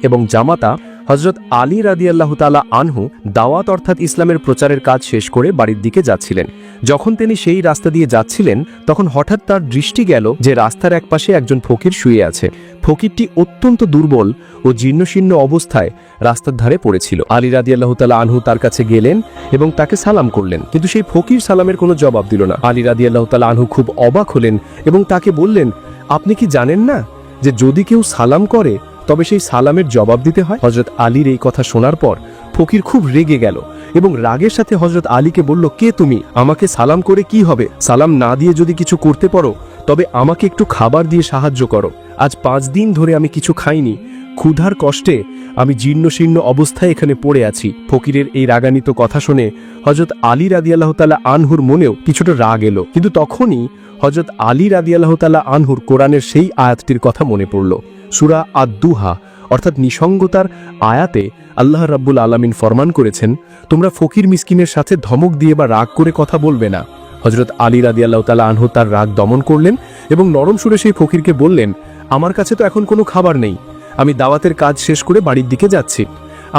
এবং জামাতা হযরত আলী রাদিয়াল্লাহু তাআলা আনহু দাওয়াত অর্থাৎ ইসলামের প্রচারের কাজ শেষ করে বাড়ির দিকে যাচ্ছিলেন। যখন তিনি সেই রাস্তা দিয়ে যাচ্ছিলেন তখন হঠাৎ তার দৃষ্টি গেল যে রাস্তার একপাশে একজন ফকির শুয়ে আছে। ফকিরটি অত্যন্ত দুর্বল ও জীর্ণশীর্ণ অবস্থায় রাস্তার ধারে পড়েছিল। আলী রাদিয়াল্লাহু তাআলা আনহু তার কাছে গেলেন এবং তাকে সালাম করলেন, কিন্তু সেই ফকির সালামের কোনো জবাব দিল না। আলী রাদিয়াল্লাহু তাআলা আনহু খুব অবাক হলেন এবং তাকে বললেন, আপনি কি জানেন না যে যদি কেউ সালাম করে তবে সেই সালামের জবাব দিতে হয়? হযরত আলীর এই কথা শোনার পর ফকির খুব রেগে গেল এবং রাগের সাথে হযরত আলীকে বলল, কে তুমি? আমাকে সালাম করে কি হবে? সালাম না দিয়ে যদি কিছু করতে পারো তবে আমাকে একটু খাবার দিয়ে সাহায্য করো। আজ 5 দিন ধরে আমি কিছু খাইনি, ক্ষুধার কষ্টে আমি জীর্ণশীর্ণ অবস্থায় এখানে পড়ে আছি। ফকিরের এই রাগান্বিত কথা শুনে হযরত আলী রাদিয়াল্লাহু তাআলা আনহুর মনেও কিছুটা রাগ এলো, কিন্তু তখনই হযরত আলী রাদিয়াল্লাহু তাআলা আনহুর কোরআনের সেই আয়াতটির কথা মনে পড়ল। সূরা আদ-দুহা অর্থাৎ নিসঙ্গতার আয়াতে আল্লাহ রাব্বুল আলামিন ফরমান করেছেন, তোমরা ফকির মিসকিনের সাথে ধমক দিয়ে বা রাগ করে কথা বলবে না। হযরত আলী রাদিয়াল্লাহু তাআলা আনহু তার রাগ দমন করলেন এবং নরম সুরে সেই ফকিরকে বললেন, আমার কাছে তো এখন কোনো খাবার নেই, আমি দাওয়াতের কাজ শেষ করে বাড়ির দিকে যাচ্ছি।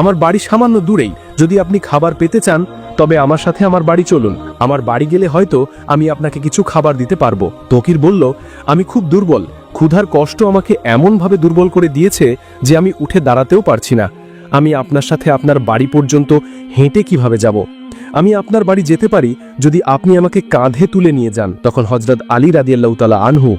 আমার বাড়ি সামান্য দূরেই, যদি আপনি খাবার পেতে চান তবে আমার সাথে আমার বাড়ি চলুন। আমার বাড়ি গেলে হয়তো আমি আপনাকে কিছু খাবার দিতে পারবো। ফকির বলল, আমি খুব দুর্বল, ক্ষুধার কষ্ট আমাকে এমনভাবে দুর্বল করে দিয়েছে যে আমি উঠে দাঁড়াতেও পারছি না। আমি আপনার সাথে আপনার বাড়ি পর্যন্ত হেঁটে কিভাবে যাব? আমি আপনার বাড়ি যেতে পারি যদি আপনি আমাকে কাঁধে তুলে নিয়ে যান। তখন হযরত আলী রাদিয়াল্লাহু তাআলা আনহু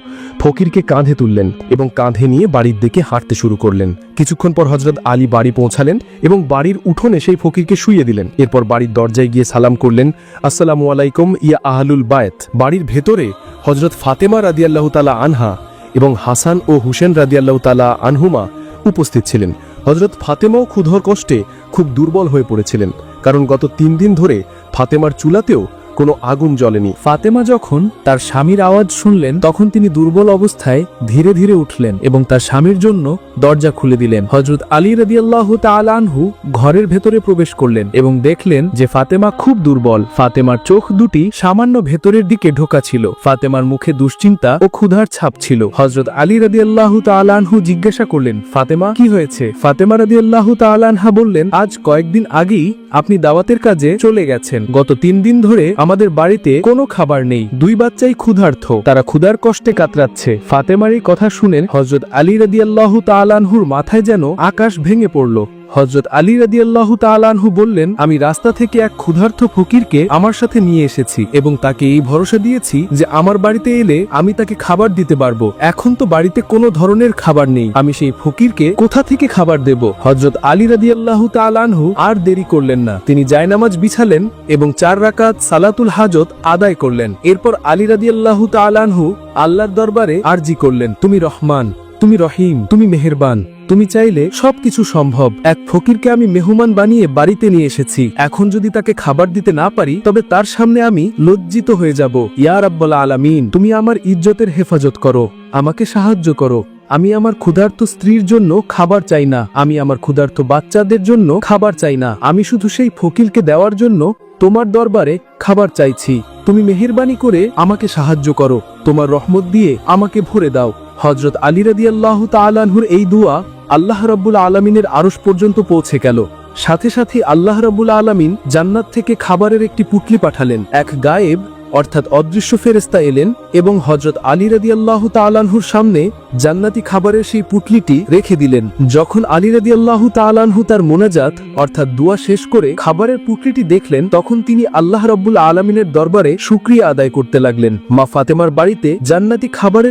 ফকিরকে কাঁধে তুললেন এবং কাঁধে নিয়ে বাড়ির দিকে হাঁটতে শুরু করলেন। কিছুক্ষণ পর হযরত আলী বাড়ি পৌঁছালেন এবং বাড়ির উঠোনে সেই ফকিরকে শুইয়ে দিলেন। এরপর বাড়ির দরজায় গিয়ে সালাম করলেন, আসসালামু আলাইকুম ইয়া আহলুল বায়ত। বাড়ির ভেতরে হযরত ফাতেমা রাদিয়াল্লাহু তাআলা আনহা এবং হাসান ও হুসেন রাদিয়াল্লাহু তাআলা আনহুমা উপস্থিত ছিলেন। হযরত ফাতেমাও ক্ষুধার কষ্টে খুব দুর্বল হয়ে পড়েছিলেন, কারণ গত 3 দিন ধরে ফাতেমার চুলাতেও কোনো আগুন জ্বলেনি। ফাতেমা যখন তার স্বামীর আওয়াজ শুনলেন তখন তিনি দুর্বল অবস্থায় ধীরে ধীরে উঠলেন এবং তার স্বামীর জন্য দরজা খুলে দিলেন। হযরত আলী রাদিয়াল্লাহু তাআলা আনহু ঘরের ভেতরে প্রবেশ করলেন এবং দেখলেন যে ফাতেমা খুব দুর্বল। ফাতেমার চোখ দুটি সামান্য ভেতরের দিকে ঢোকা ছিল। ফাতেমার মুখে দুশ্চিন্তা ও ক্ষুধার ছাপ ছিল। হযরত আলী রাদিয়াল্লাহু তাআলা আনহু জিজ্ঞাসা করলেন, ফাতেমা কি হয়েছে? ফাতেমা রাদিয়াল্লাহু তাআলা আনহা বললেন, আজ কয়েকদিন আগেই আপনি দাওয়াতের কাজে চলে গেছেন। গত 3 দিন ধরে আমাদের বাড়িতে কোনো খাবার নেই। 2 বাচ্চাই ক্ষুধার্ত, তারা ক্ষুধার কষ্টে কাতরাচ্ছে। ফাতেমার এই কথা শুনে হযরত আলী রাদিয়াল্লাহু তাআলা আনহুর মাথায় যেন আকাশ ভেঙে পড়ল। হযরত আলী রাদিয়াল্লাহু তাআলা আনহু বললেন, আমি রাস্তা থেকে এক ক্ষুধার্ত ফকিরকে আমার সাথে নিয়ে এসেছি এবং তাকে এই ভরসা দিয়েছি যে আমার বাড়িতে এলে আমি তাকে খাবার দিতে পারবো। এখন তো বাড়িতে কোনো ধরনের খাবার নেই, আমি সেই ফকিরকে কোথা থেকে খাবার দেব? হযরত আলী রাদিয়াল্লাহু তাআলা আনহু আর দেরি করলেন না, তিনি জায়নামাজ বিছালেন এবং 4 রাকাত সালাতুল হাজত আদায় করলেন। এরপর আলী রাদিয়াল্লাহু তাআলা আনহু আল্লাহর দরবারে আরজি করলেন, তুমি রহমান, তুমি রহিম, তুমি মেহেরবান, তুমি চাইলে সবকিছু সম্ভব। এক ফকিরকে আমি মেহমান বানিয়ে বাড়িতে নিয়ে এসেছি, এখন যদি তাকে খাবার দিতে না পারি তবে তার সামনে আমি লজ্জিত হয়ে যাব। ইয়া রাব্বুল আলামিন, তুমি আমার ইজ্জতের হেফাজত করো, আমাকে সাহায্য করো। আমি আমার ক্ষুধার্ত স্ত্রীর জন্য খাবার চাই না, আমি আমার ক্ষুধার্ত বাচ্চাদের জন্য খাবার চাই না, আমি শুধু সেই ফকিরকে দেওয়ার জন্য তোমার দরবারে খাবার চাইছি। তুমি মেহেরবানি করে আমাকে সাহায্য করো, তোমার রহমত দিয়ে আমাকে ভরে দাও। হযরত আলী রাদিয়াল্লাহু তাআলা আনহুর এই দোয়া আল্লাহ রাব্বুল আলামিনের আরশ পর্যন্ত পৌঁছে গেল। সাথে সাথে আল্লাহ রাব্বুল আলামিন জান্নাত থেকে খাবারের একটি পুটলি পাঠালেন। এক গায়েব অর্থাৎ অদৃশ্য ফেরেশতা এলেন এবং হযরত আলী রাদিয়াল্লাহু তাআলা আনহুর সামনে জান্নাতি খাবারের সেই পুটলিটি রেখে দিলেন। যখন আলী রাদিয়াল্লাহু তাআলা আনহু তার মোনাজাত অর্থাৎ দোয়া শেষ করে খাবারের পুটলিটি দেখলেন তখন তিনি আল্লাহ রাব্বুল আলামিনের দরবারে শুকরিয়া আদায় করতে লাগলেন। মা ফাতেমার বাড়িতে জান্নাতি খাবারের